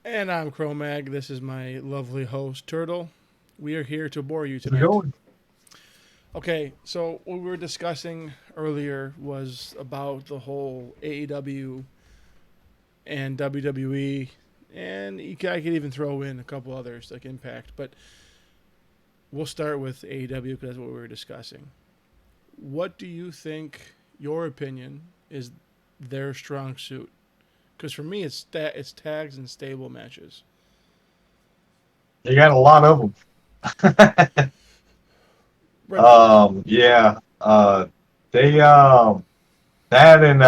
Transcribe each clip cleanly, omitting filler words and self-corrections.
And I'm Chromag. This is my lovely host, Turtle. We are here to bore you How's it tonight. going? Okay, so what we were discussing earlier was about the whole AEW and WWE, and I could even throw in a couple others like Impact, but we'll start with AEW because that's what we were discussing. What do you think, your opinion, is their strong suit? Because for me, it's tags and stable matches. You got a lot of them. Right. Yeah. They that and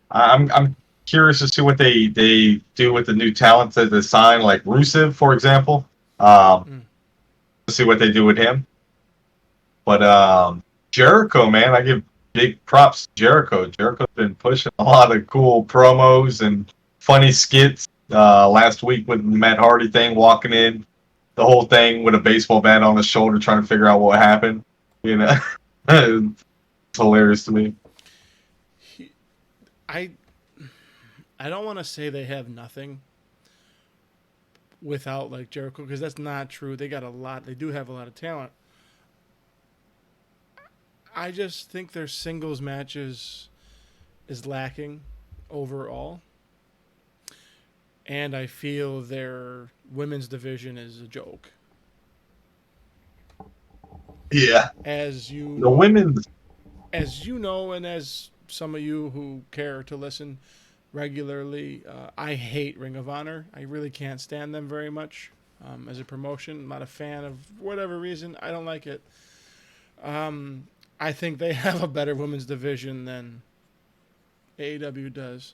I'm curious to see what they do with the new talents that they sign, like Rusev, for example. Mm. To see what they do with him. But Jericho, man, I give big props to Jericho. Jericho's been pushing a lot of cool promos and funny skits. Last week with the Matt Hardy thing, walking in the whole thing with a baseball bat on his shoulder, trying to figure out what happened. You know, it's hilarious to me. He, I I don't want to say they have nothing without like Jericho because that's not true. They got a lot. They do have a lot of talent. I just think their singles matches is lacking overall, and I feel their women's division is a joke. Yeah, As the you women. as you know, and as some of you who care to listen regularly, I hate Ring of Honor. I really can't stand them very much as a promotion. I'm not a fan of whatever reason. I don't like it. Um, I think they have a better women's division than AEW does.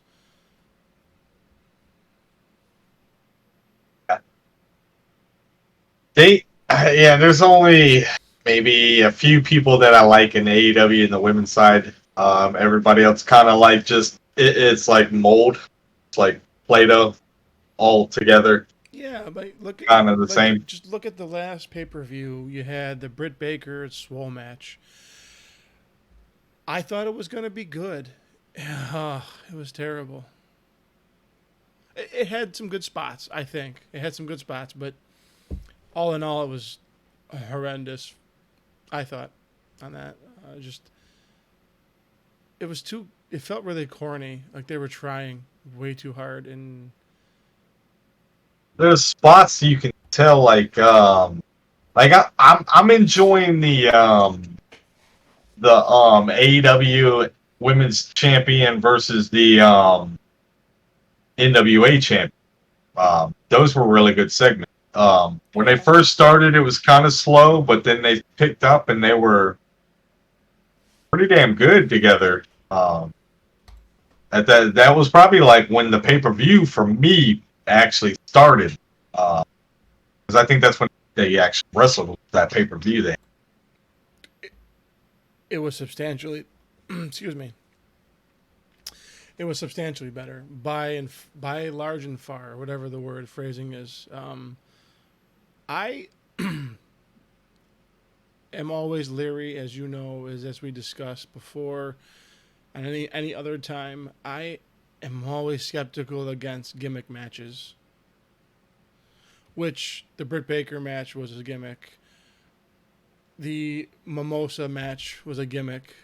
They, yeah, there's only maybe a few people that I like in AEW in the women's side. Everybody else kind of like just it's like mold, it's like Play-Doh all together, Yeah, but look at kind of the like same. just look at the last pay per view. You had the Britt Baker Swole match. I thought it was going to be good. It was terrible. It had some good spots. I think it had some good spots, but all in all, it was horrendous. I thought on that. Just it was too. It felt really corny. Like they were trying way too hard, and There's spots you can tell like I'm enjoying the AEW Women's Champion versus the NWA Champion. Those were really good segments. When they yeah, first started, it was kind of slow, but then they picked up and they were pretty damn good together. That was probably like when the pay per view for me actually started, because I think that's when they actually wrestled that pay per view. They it was substantially. excuse me. It was substantially better by large and far, whatever the word phrasing is. I am always leery, as you know, as we discussed before, and any other time. I am always skeptical against gimmick matches, which the Britt Baker match was a gimmick. The Mimosa match was a gimmick.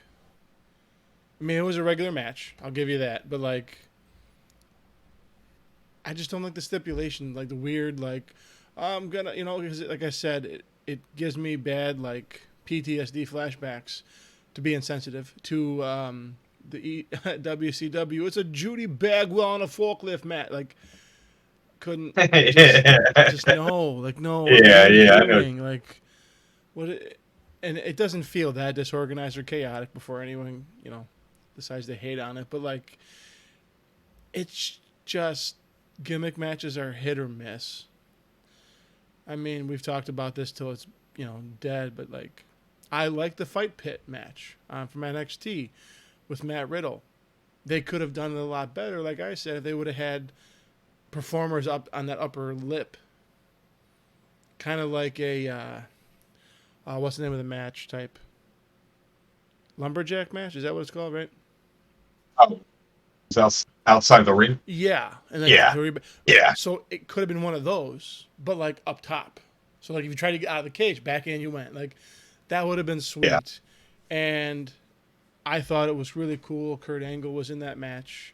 I mean, it was a regular match. I'll give you that, but like, I just don't like the stipulation, like the weird, like I'm gonna, because like I said, it gives me bad like PTSD flashbacks to be insensitive to WCW. It's a Judy Bagwell on a forklift mat. Like, couldn't just no, like no. What are yeah, you yeah, I know. doing? Like, what? And it doesn't feel that disorganized or chaotic before anyone decides to hate on it. But like, it's just gimmick matches are hit or miss. I mean, we've talked about this till it's dead, but like, I like the Fight Pit match from NXT with Matt Riddle. They could have done it a lot better. Like I said, if they would have had performers up on that upper lip, kind of like a what's the name of the match type? Lumberjack match? Is that what it's called, right? outside the ring. Yeah, and then Yeah, yeah, so it could have been one of those, but like up top. So like if you try to get out of the cage, back in you went. Like that would have been yeah. sweet. And I thought it was really cool. Kurt Angle was in that match.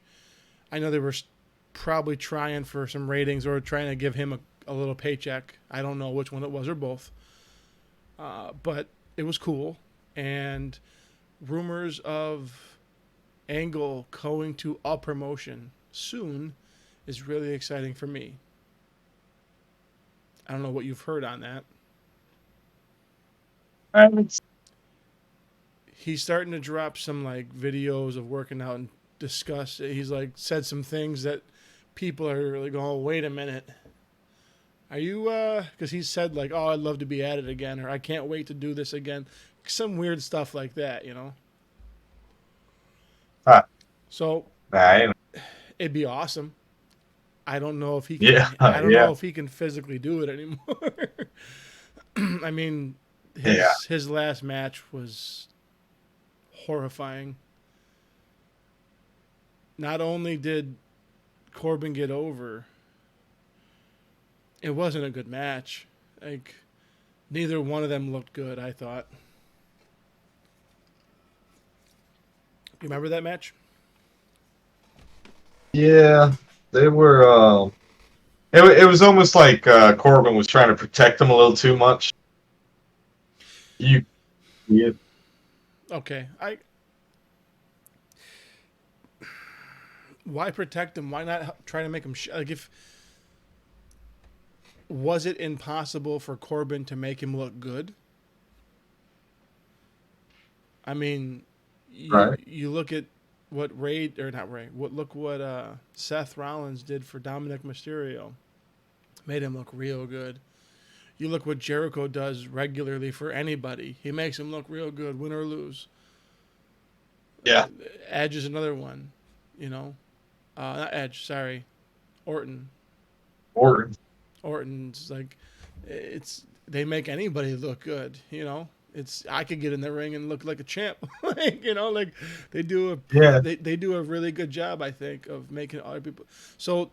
I know they were probably trying for some ratings or trying to give him a little paycheck. I don't know which one it was or both. But it was cool. And rumors of Angle going to a promotion soon is really exciting for me. I don't know what you've heard on that. And He's starting to drop some like videos of working out and discuss. He's like said some things that people are really going, oh, wait a minute. Are you, because he said like, oh, I'd love to be at it again, or I can't wait to do this again. Some weird stuff like that, you know? uh, So nah, it'd be awesome. I don't know if he can. yeah, I don't know yeah, if he can physically do it anymore. I mean, yeah. his last match was horrifying. Not only did Corbin get over, it wasn't a good match. Like neither one of them looked good. I thought. You remember that match? Yeah, they were. It was almost like Corbin was trying to protect him a little too much. You, yeah, Okay, I. Why protect him? Why not try to make him like if was it impossible for Corbin to make him look good? I mean, right. you look at what Ray or not Ray. What Seth Rollins did for Dominic Mysterio, made him look real good. You look what Jericho does regularly for anybody. He makes him look real good, win or lose. Yeah, Edge is another one, you know. Not Edge, sorry, Orton. Orton. Orton's like, it's they make anybody look good, you know. It's I could get in the ring and look like a champ, like you know, like Yeah, they do a really good job, I think, of making other people. So,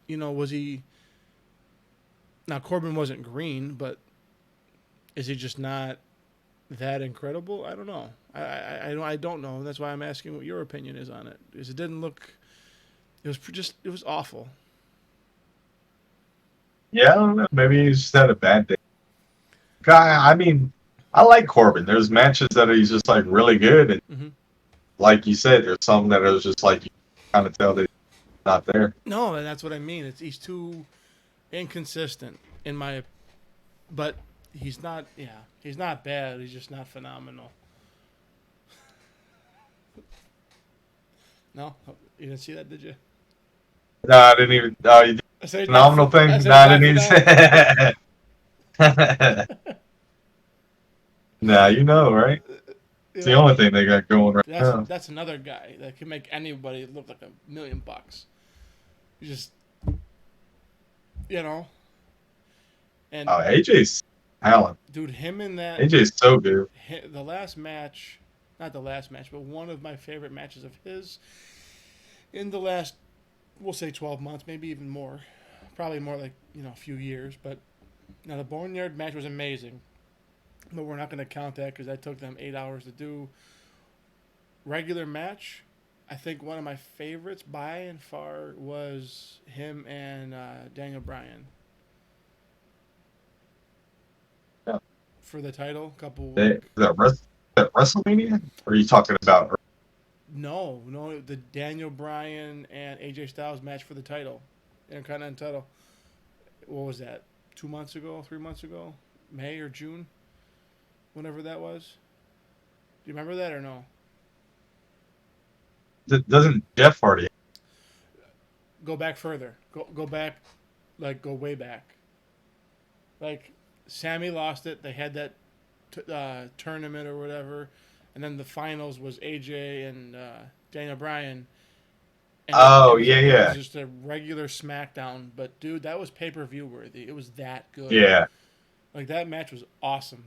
you know, was he now Corbin wasn't green, but is he just not that incredible? I don't know. I don't know. That's why I'm asking what your opinion is on it. Because it didn't look. It was awful. yeah. I don't know. Maybe he's just had a bad day. I mean, I like Corbin. There's matches that he's just like really good, and Hmm. like you said, there's some that are just like you kind of tell that he's not there. No, and that's what I mean. It's he's too inconsistent in my, but he's not. Yeah, he's not bad. He's just not phenomenal. No, you didn't see that, did you? No, I didn't even. You did I said he's a not. phenomenal I thing. said No, he's I not didn't even phenomenal. say. Nah, you know, right? You It's the know, only thing they got going right now. that's another guy that can make anybody look like $1 million. You just you know, and Oh, AJ's talent. dude, him in that AJ's so good. the last match, not the last match, but one of my favorite matches of his in the last, we'll say 12 months, maybe even more, probably more like a few years. But now the Boneyard match was amazing, but we're not going to count that because that took them 8 hours to do. Regular match, I think one of my favorites by and far was him and Daniel Bryan Yeah. for the title. Couple Is like that WrestleMania? Or are you talking about? no, the Daniel Bryan and AJ Styles match for the title, Intercontinental title. What was that? 2 months ago, 3 months ago, May or June, whenever that was. Do you remember that or no? Doesn't Jeff Hardy? Go back further. Go back, like go way back. Like Sammy lost it. They had that tournament or whatever, and then the finals was AJ and Daniel Bryan, and Oh yeah, it was yeah, just a regular SmackDown. But dude, that was pay-per-view worthy. It was that good. yeah. Like that match was awesome.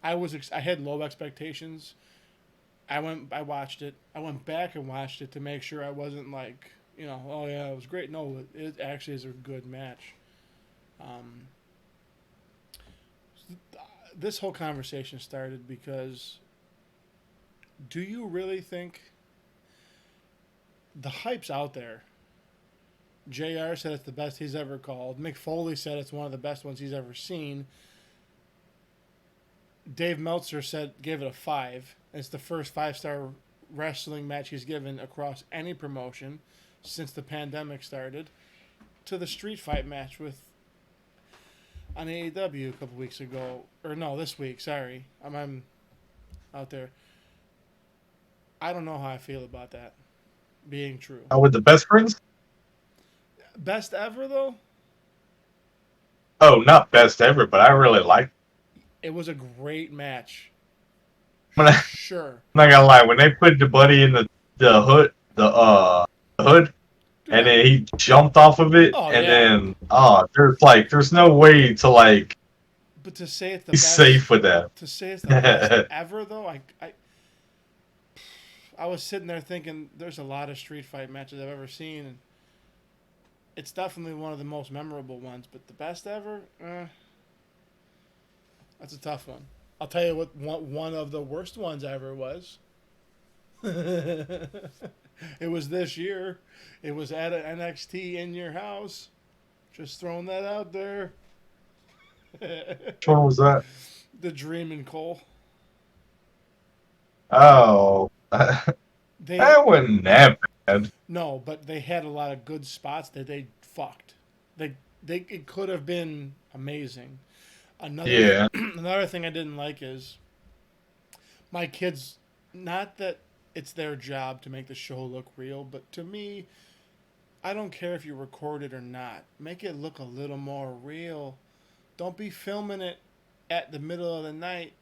I had low expectations. I watched it. I went back and watched it to make sure I wasn't like, oh yeah, it was great. No, it actually is a good match. Um, this whole conversation started because do you really think the hype's out there? JR said it's the best he's ever called. Mick Foley said it's one of the best ones he's ever seen. Dave Meltzer gave it a 5. It's the first 5-star wrestling match he's given across any promotion since the pandemic started. To the street fight match with on AEW a couple weeks ago, or no, this week. Sorry, I'm out there. I don't know how I feel about that being true. With the best friends? Best ever though. Oh, not best ever, but I really like. It was a great match. I'm not Sure. gonna lie. When they put the buddy in the hood, the hood, and then he jumped off of it, Oh, and yeah. then there's no way to like But to say it's the be best, safe with that. to say it's the best ever though, I was sitting there thinking there's a lot of street fight matches I've ever seen, and it's definitely one of the most memorable ones. But the best ever, that's a tough one. I'll tell you what one of the worst ones ever was. It was this year. It was at an NXT in your house. Just throwing that out there. Which one was that? The Dream and Cole. Oh, They that wasn't that bad. No, but they had a lot of good spots that they fucked. It could have been amazing. Yeah. Another thing I didn't like is my kids. Not that it's their job to make the show look real, but to me, I don't care if you record it or not. Make it look a little more real. Don't be filming it at the middle of the night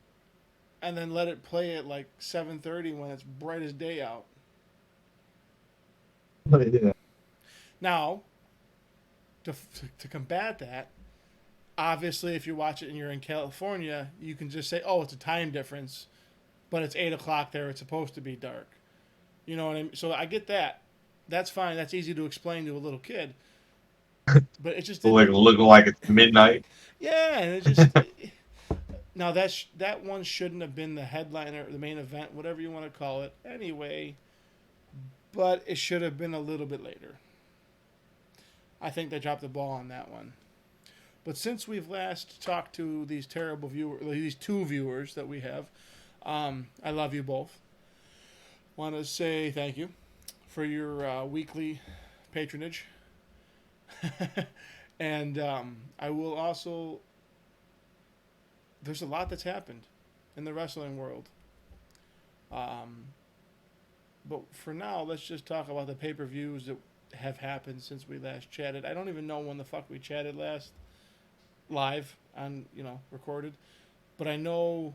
and then let it play at like 7:30 when it's bright as day out. Yeah. Now, to combat that, obviously, if you watch it and you're in California, you can just say, "Oh, it's a time difference," but it's 8 o'clock there. It's supposed to be dark. You know what I mean? So I get that. That's fine. That's easy to explain to a little kid. But it just Like didn't. looking like it's midnight. Yeah, and it just. Now that one shouldn't have been the headliner, the main event, whatever you want to call it. Anyway, but it should have been a little bit later. I think they dropped the ball on that one. But since we've last talked to these terrible viewers, these 2 viewers that we have, I love you both. Want to say thank you for your weekly patronage. And I will also. There's a lot that's happened in the wrestling world. But for now, let's just talk about the pay-per-views that have happened since we last chatted. I don't even know when the fuck we chatted last live on, recorded. But I know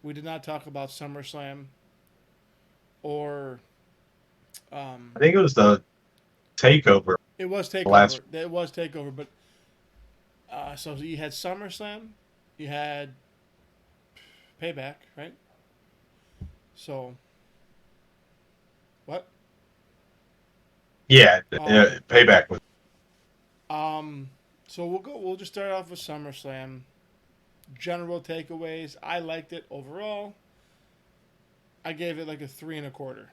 we did not talk about SummerSlam or I think it was the takeover. it was takeover. Last- It was takeover, but so you had SummerSlam, you had Payback, right? So what? Yeah, Um, payback was. So we'll just start off with SummerSlam. General takeaways. I liked it overall. I gave it like a 3.25.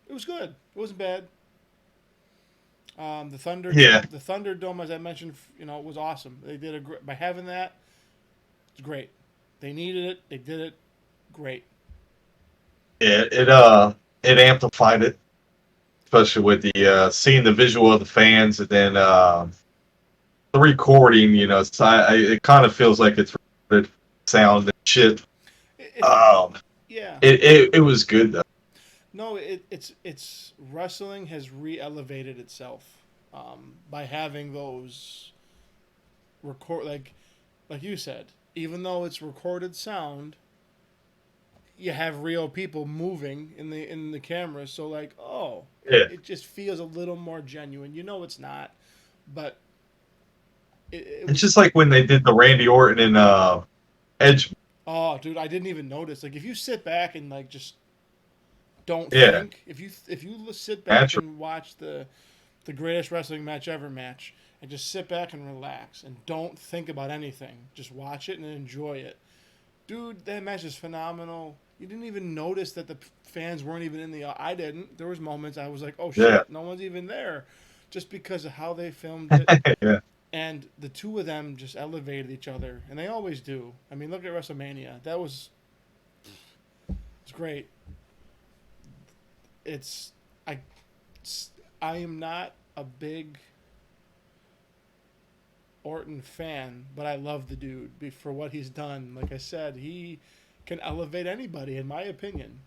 It was good. It wasn't bad. The Thunderdome, as I mentioned, was awesome. They did by having that. It's great. They needed it. They did it. Great. It amplified it, especially with the seeing the visual of the fans, and then the recording. So it kind of feels like it's recorded sound and shit. Yeah. It was good though. No, it's wrestling has re-elevated itself by having those record like you said. Even though it's recorded sound, you have real people moving in the camera. So it just feels a little more genuine. It's not, but It's just like when they did the Randy Orton and Edge. Oh, dude, I didn't even notice. Like if you sit back and just don't Yeah. think. If you sit back Natural. and watch the greatest wrestling match ever match, and just sit back and relax and don't think about anything, just watch it and enjoy it. Dude, that match is phenomenal. You didn't even notice that the fans weren't even in the. I didn't. There was moments I was like, oh Yeah. shit, no one's even there, just because of how they filmed it. Yeah. And the two of them just elevated each other, and they always do. I mean, look at WrestleMania. That was it's great. It's I I am not a big Orton fan, but I love the dude for what he's done. Like I said, he can elevate anybody, in my opinion.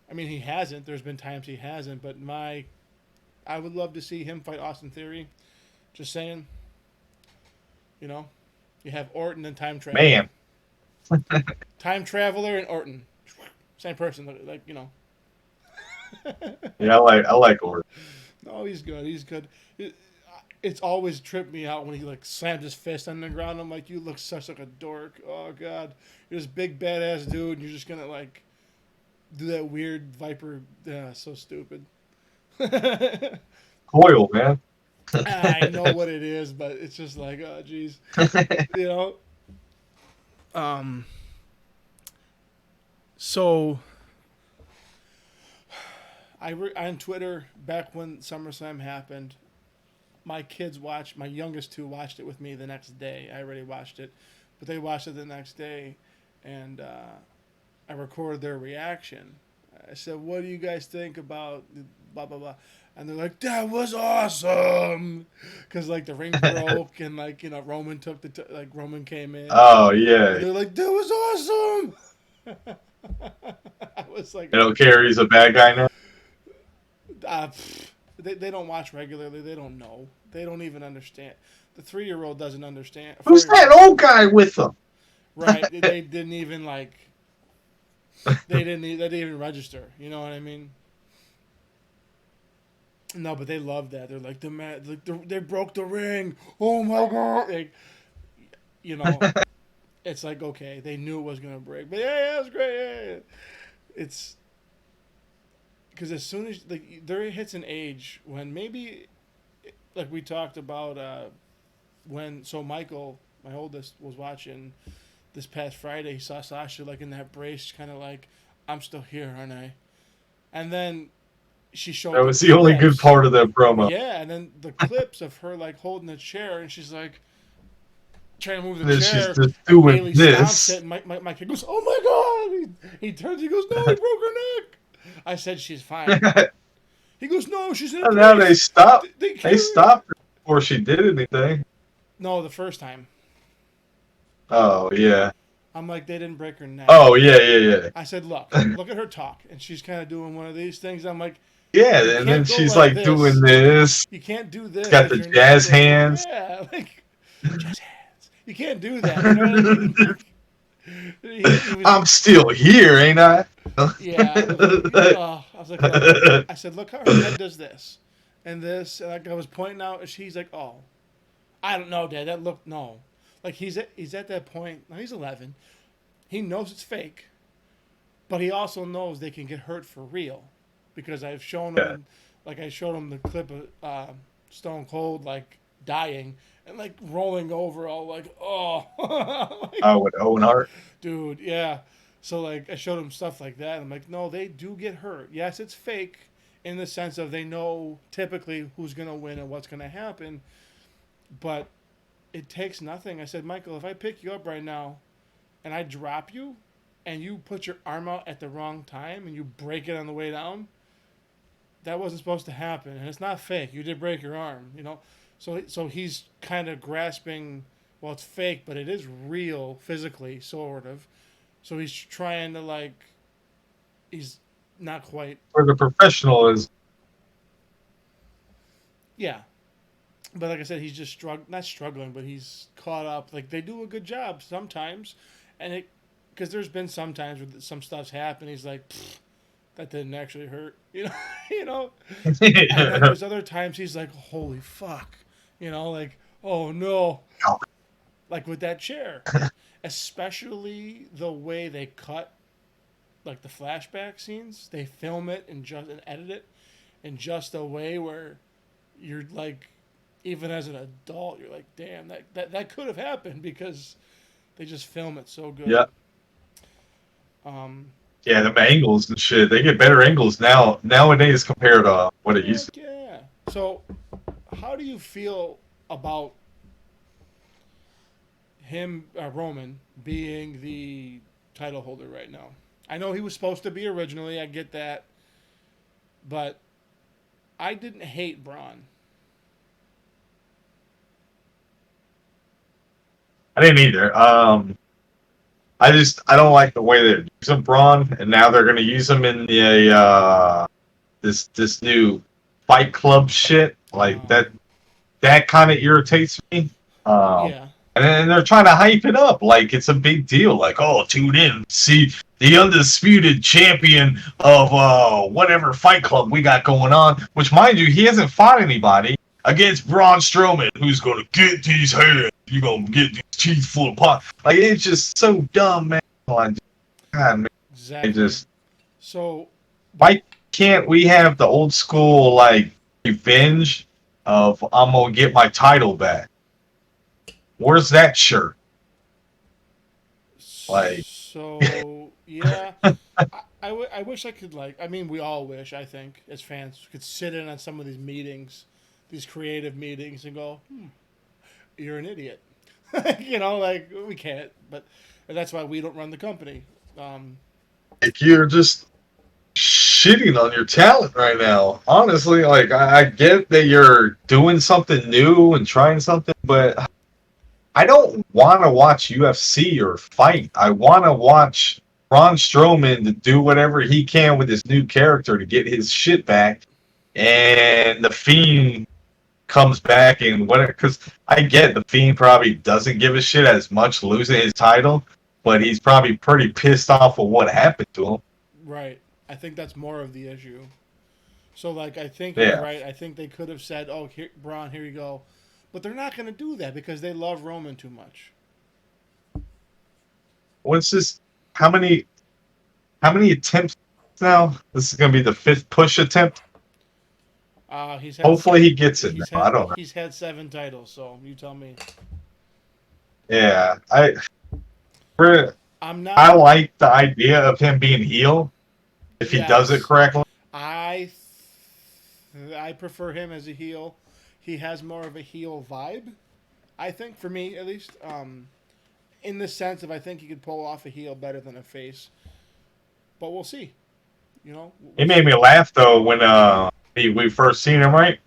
I mean, he hasn't. There's been times he hasn't, but I would love to see him fight Austin Theory. Just saying. You know, you have Orton and Time Traveler. Man. Time Traveler and Orton, same person. Like you know. Yeah, I like Orton. No, he's good. He's good. It's always tripped me out when he like slammed his fist on the ground. I'm like, you look such like a dork. Oh god, you're this big badass dude, and you're just gonna like do that weird viper. Yeah, so stupid. Coil, man. I know what it is, but it's just like, oh jeez, you know. So on Twitter back when SummerSlam happened. My kids watched. My youngest two watched it with me the next day. I already watched it, but they watched it the next day, and I recorded their reaction. I said, "What do you guys think about blah blah blah?" And they're like, "That was awesome," because like the ring broke and like you know Roman took like Roman came in. Oh And yeah. they're like, "That was awesome." I was like, They don't care he's a bad guy now. uh, they don't watch regularly. They don't know. They don't even understand. The 3-year-old doesn't understand. Who's that old guy with them? Right. They didn't even like. They didn't even register. You know what I mean? No, but they love that. They're like they broke the ring. Oh my god! Like, you know, it's like okay, they knew it was gonna break, but yeah, it was great. Yeah. It's because as soon as like there hits an age when maybe like we talked about when Michael, my oldest, was watching this past Friday. He saw Sasha like in that brace, kind of like I'm still here, aren't I? And then she showed That was the only good part of that promo. Yeah, and then the clips of her like holding the chair and she's like trying to move the And then chair. she's just doing Bailey this. stomps it, and my kid goes, "Oh my god!" He turns, he goes, "No, he broke her neck." I said, "She's fine." He goes, "No, she's in a And now brace. they stopped. They They stopped her before she did anything. No, the first time. Oh yeah. I'm like, they didn't break her neck. Oh yeah. I said, look at her talk, and she's kind of doing one of these things. I'm like, Yeah, you and can't then go she's like like this. doing this. You can't do this. Got if the you're jazz not- hands. Yeah, like jazz hands. You can't do that. You know what I mean? He was, I'm still here, ain't I? yeah. I was like, look. I said, look how her head does this, and this, and like I was pointing out, and she's like, oh, I don't know, Dad. That looked no. Like he's at that point. Now he's 11. He knows it's fake, but he also knows they can get hurt for real, because I've shown him, like I showed him the clip of Stone Cold like dying and like rolling over, all like oh, like, Oh, with Owen Hart. dude, yeah. So like I showed him stuff like that. I'm like, no, they do get hurt. Yes, it's fake in the sense of they know typically who's gonna win and what's gonna happen, but it takes nothing. I said, Michael, if I pick you up right now and I drop you and you put your arm out at the wrong time and you break it on the way down, that wasn't supposed to happen. And it's not fake. You did break your arm, you know? So he's kind of grasping, well, it's fake, but it is real physically, sort of. So he's trying to, like, he's not quite. Where the professional is. Yeah. But like I said, he's just not struggling, but he's caught up. Like, they do a good job sometimes. And it, because there's been some times where some stuff's happened, he's like, that didn't actually hurt, you know, you know. And then there's other times he's like, holy fuck, you know, like, oh no, like with that chair, especially the way they cut like the flashback scenes, they film it and edit it in just a way where you're like, even as an adult, you're like, damn, that could have happened because they just film it so good. Yeah. Um, Yeah, the angles and shit. They get better angles nowadays compared to what it used heck yeah. So, how do you feel about him, Roman, being the title holder right now? I know he was supposed to be originally. I get that, but I didn't hate Braun. I didn't either. I don't like the way they're using Braun, and now they're gonna use him in the this new Fight Club shit. Like Um, that kind of irritates me. Um, yeah, and then they're trying to hype it up like it's a big deal. Like, oh, tune in, see the undisputed champion of whatever Fight Club we got going on. Which, mind you, he hasn't fought anybody against Braun Strowman, who's gonna get these hands. You gonna get these teeth full of pot. Like, it's just so dumb, man. Like, God, man. It exactly. just So, why can't we have the old school like revenge of I'm gonna get my title back? Where's that shirt? Like, so yeah, I wish I could like. I mean, we all wish. I think as fans could sit in on some of these meetings, these creative meetings, and go, "You're an idiot." Like we can't. But that's why we don't run the company. Um, you're just shitting on your talent right now. Honestly, like I get that you're doing something new and trying something, but I don't want to watch UFC or fight. I want to watch Braun Strowman to do whatever he can with his new character to get his shit back, and the Fiend comes back and whatever. Because I get the Fiend probably doesn't give a shit as much losing his title, but he's probably pretty pissed off of what happened to him. right. I think that's more of the issue. So like, I think you're Yeah. right. I think they could have said, "Oh, here, Braun, here you go," but they're not going to do that because they love Roman too much. What's this? How many? How many attempts now? This is gonna be the fifth push attempt. He's had Hopefully he gets it now. he's I had don't know. he's had 7 titles. So you tell me. Yeah, I'm I not. like the idea of him being heel if he does it Yes, correctly. I I prefer him as a heel. He has more of a heel vibe. I think for me at least. In the sense of I think he could pull off a heel better than a face, but we'll see. It We'll made see. me laugh though when we first seen him. Right,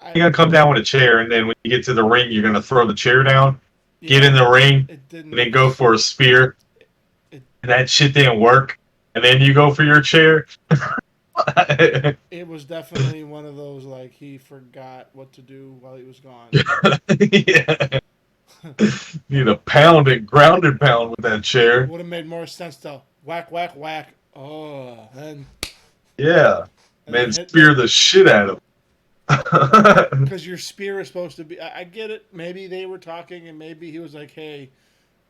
I you're gonna come down with a chair, and then when you get to the ring, you're gonna throw the chair down, get in Yeah, the ring, it and then go didn't. for a spear, It and that shit didn't work. And then you go for your chair. it was definitely one of those like he forgot what to do while he was gone. Yeah. Need a pound and grounded pound with that chair. Would have made more sense to whack whack whack. Oh, Yeah. and then Man, hit the spear the shit out of him. because your spear is supposed to be. I get it. Maybe they were talking and maybe he was like, "Hey,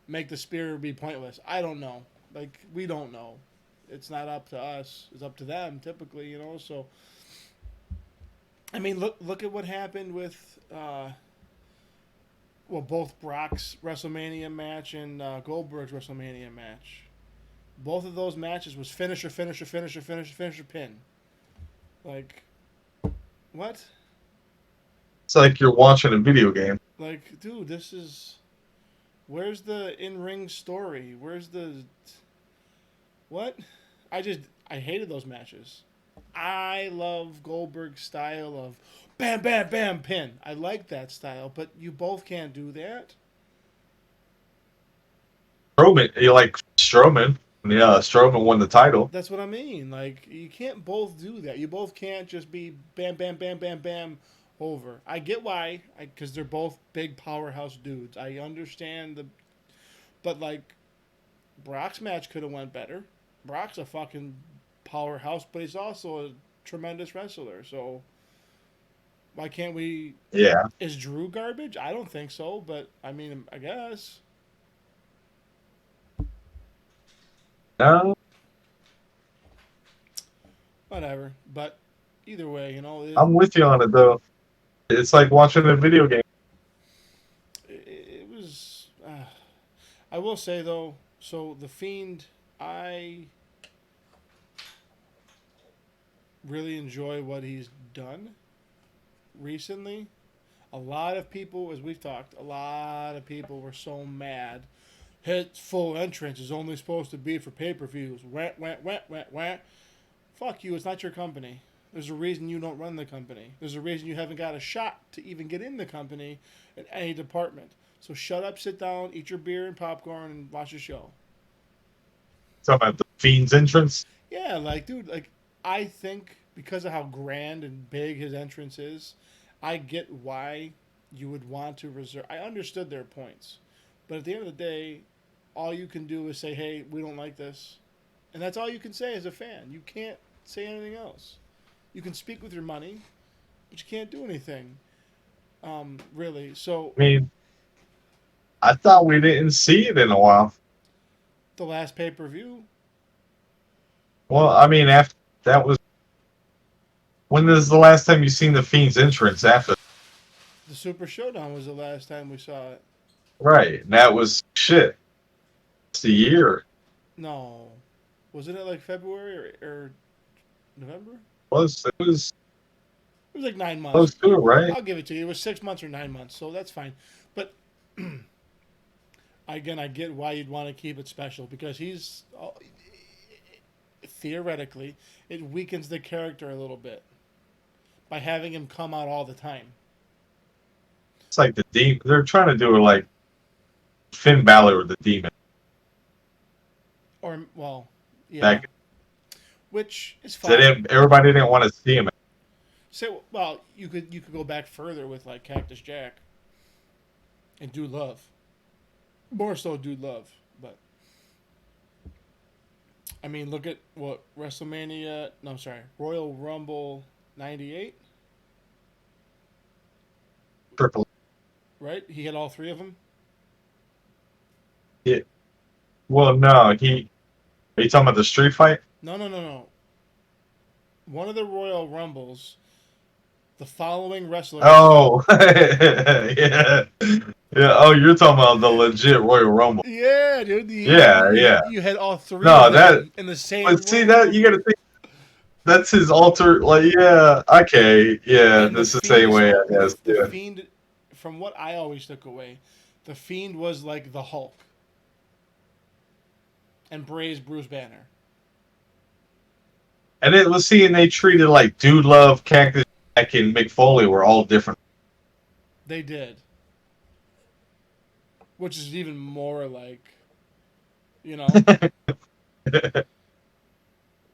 make the spear be pointless." I don't know. Like we don't know. It's not up to us. It's up to them typically. So I mean, look at what happened with both Brock's WrestleMania match and Goldberg's WrestleMania match. Both of those matches was finisher, finisher, finisher, finisher, finisher, pin. Like, what? It's like you're watching a video game. Like, dude, this is. Where's the in ring story? Where's the. What? I hated those matches. I love Goldberg's style of bam, bam, bam, pin. I like that style, but you both can't do that. Strowman, you like Strowman. Yeah, Strowman won the title. That's what I mean. Like, you can't both do that. You both can't just be bam, bam, bam, bam, bam over. I get why, because they're both big powerhouse dudes. I understand but like, Brock's match could have went better. Brock's a fucking powerhouse, but he's also a tremendous wrestler. So why can't we? Yeah. Is Drew garbage? I don't think so, but I mean, I guess. No. whatever. But either way, I'm with you on it though. It's like watching a video game. it was. I will say though, so the Fiend, I really enjoy what he's done recently. A lot of people, as we've talked, a lot of people were so mad. His full entrance is only supposed to be for pay per views. Wah, wah, wah, wah, wah. Fuck you, it's not your company. There's a reason you don't run the company. There's a reason you haven't got a shot to even get in the company in any department. So shut up, sit down, eat your beer and popcorn, and watch the show. Talking about the Fiend's entrance. Yeah, like, dude, like, I think because of how grand and big his entrance is, I get why you would want to reserve. I understood their points. But at the end of the day, all you can do is say, hey, we don't like this. And that's all you can say as a fan. You can't say anything else. You can speak with your money, but you can't do anything, really. So I mean, I thought we didn't see it in a while. the last pay per view, Well, I mean, after that was when is the last time you seen the Fiend's entrance after? the Super Showdown was the last time we saw it. Right, and that was shit. It's a year. No, wasn't it like February or November? It was It was like 9 months. close to it, right? I'll give it to you. It was 6 months or 9 months, so that's fine. But again, I get why you'd want to keep it special because he's theoretically it weakens the character a little bit by having him come out all the time. It's like the demon. They're trying to do it like Finn Balor with the demon. Or well, yeah, Back, which is they fine. everybody didn't want to see him. So well, you could go back further with like Cactus Jack and Dude Love, more so Dude Love, but. I mean, look at what WrestleMania. No, I'm sorry, Royal Rumble '98. Triple. Right? He had all three of them. Yeah. Well, no, he. Are you talking about the street fight? No, no, no, no. One of the Royal Rumbles, the following wrestlers. Oh, yeah, yeah. Oh, you're talking about the legit Royal Rumble. Yeah, dude. Yeah, yeah. You had all three No, of that. them in the same But see room. that you got to think that's his alter. Like, yeah, okay, yeah. And the This is the same Fiend, way, so I guess. the Yeah. Fiend, from what I always took away, the Fiend was like the Hulk. And Bray's Bruce Banner. And it was seeing they treated like Dude Love, Cactus Jack, and Mick Foley were all different. They did. Which is even more like, you know,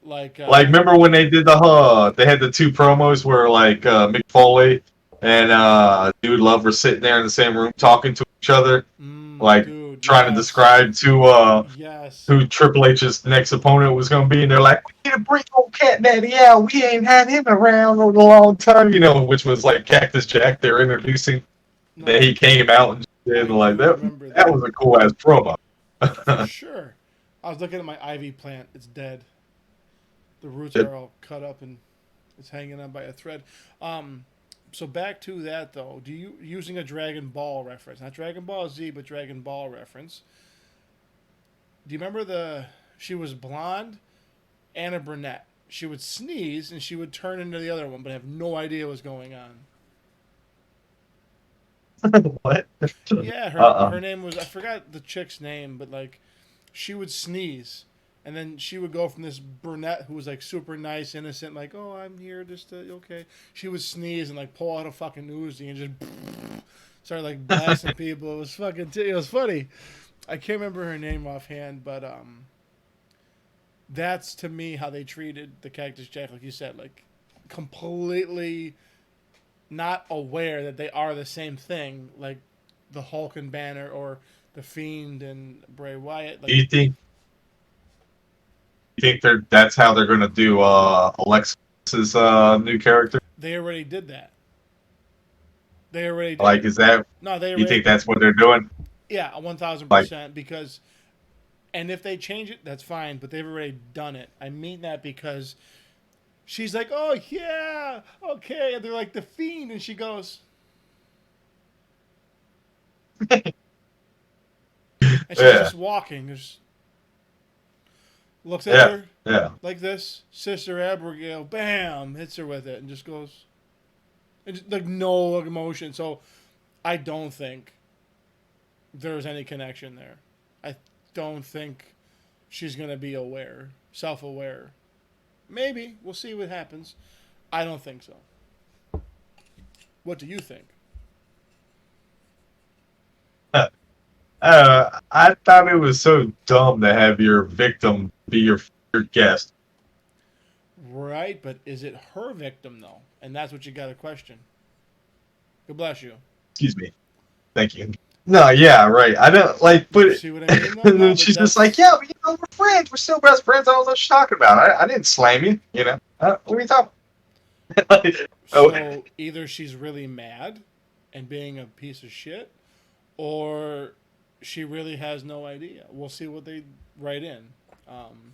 like. Like, remember when they did they had the two promos where like Mick Foley and Dude Love were sitting there in the same room talking to each other, like dude, trying to describe to yes. who Triple H's next opponent was going to be, and they're like, "We need to bring old Cat Daddy out. We ain't had him around in a long time," which was like Cactus Jack. They're introducing. No, Then he came out and did like that. remember That was a cool ass promo. For sure. I was looking at my ivy plant. It's dead. The roots It- are all cut up and it's hanging on by a thread. So back to that though. Do you using a Dragon Ball reference, not Dragon Ball Z, but Dragon Ball reference? Do you remember she was blonde and a brunette? She would sneeze and she would turn into the other one, but have no idea what's going on. What? Yeah, her name was, I forgot the chick's name, but like she would sneeze and then she would go from this brunette who was like super nice, innocent, like, oh, I'm here just to, okay. She would sneeze and like pull out a fucking Uzi and just start like blasting people. It was it was funny. I can't remember her name offhand, but that's to me how they treated the Cactus Jack, like you said, like completely not aware that they are the same thing, like the Hulk and Banner or the Fiend and Bray Wyatt. Like, Do you think that's how they're gonna do Alexis's new character? they already did that. They already did. Like, is that No, they you already. think that's what they're doing? Yeah, 1,000%. Because, and if they change it, that's fine. But they've already done it. I mean that because she's like, "Oh yeah, okay," and they're like the Fiend, and she goes, and she's Yeah, just walking, just looks at yeah, her yeah. like this. Sister Abigail, bam, hits her with it, and just goes, and just, like no emotion. So I don't think there's any connection there. I don't think she's gonna be aware, self-aware. Maybe we'll see what happens. I don't think so. What do you think? I thought it was so dumb to have your victim be your guest. Right, but is it her victim though? And that's what you got to question. God bless you. Excuse me. Thank you. No, yeah, right. I don't like, You but see what I mean though? and No, then but she's just like, yeah, but, we're friends. We're still best friends. I don't know what she's talking about. I didn't slam you. What are you talking? Like, oh, so either she's really mad and being a piece of shit, or she really has no idea. We'll see what they write in. Um,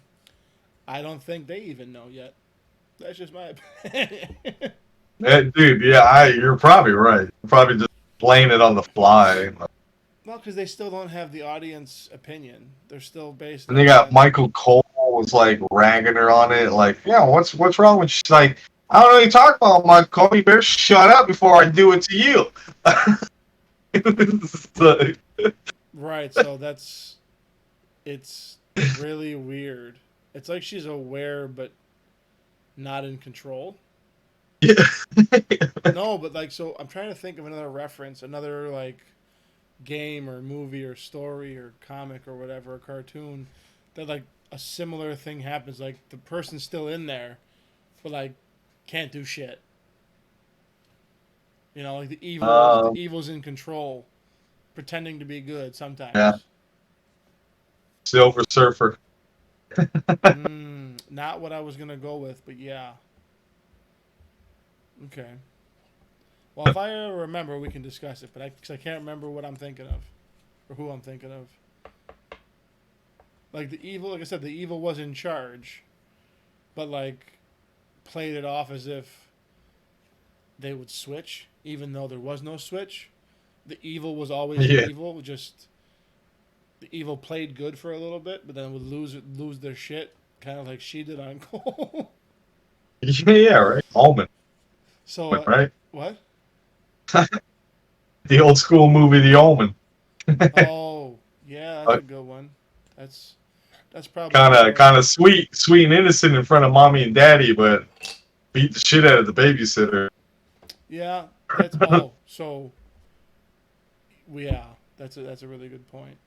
I don't think they even know yet. That's just my opinion. dude, yeah, you're probably right. You're probably just playing it on the fly. Well, because they still don't have the audience opinion. They're still based And they got on. Michael Cole was like ragging her on it, like, yeah, what's wrong with you? She's like, I don't know what you talk about, Michael Cole. You better shut up before I do it to you. So, Right, so that's. It's really weird. It's like she's aware but not in control. yeah. No, but like, so I'm trying to think of another reference, another like game or movie or story or comic or whatever, a cartoon that like a similar thing happens. Like the person's still in there, but like can't do shit. You know, like the Um, evil's in control, pretending to be good yeah, sometimes. Silver Surfer. Not what I was gonna go with, but yeah. Okay. Well, if I remember, we can discuss it. But cause I can't remember what I'm thinking of, or who I'm thinking of. Like the evil, like I said, the evil was in charge, but like played it off as if they would switch, even though there was no switch. The evil was always the Yeah, evil. Just the evil played good for a little bit, but then would lose their shit, kind of like she did on Cole. yeah, right. Omen, So right? what? The old school movie, The Omen. Oh yeah, that's a good one. That's that's probably Kind of sweet and innocent in front of mommy and daddy, but beat the shit out of the babysitter. yeah. That's oh so yeah. That's a really good point.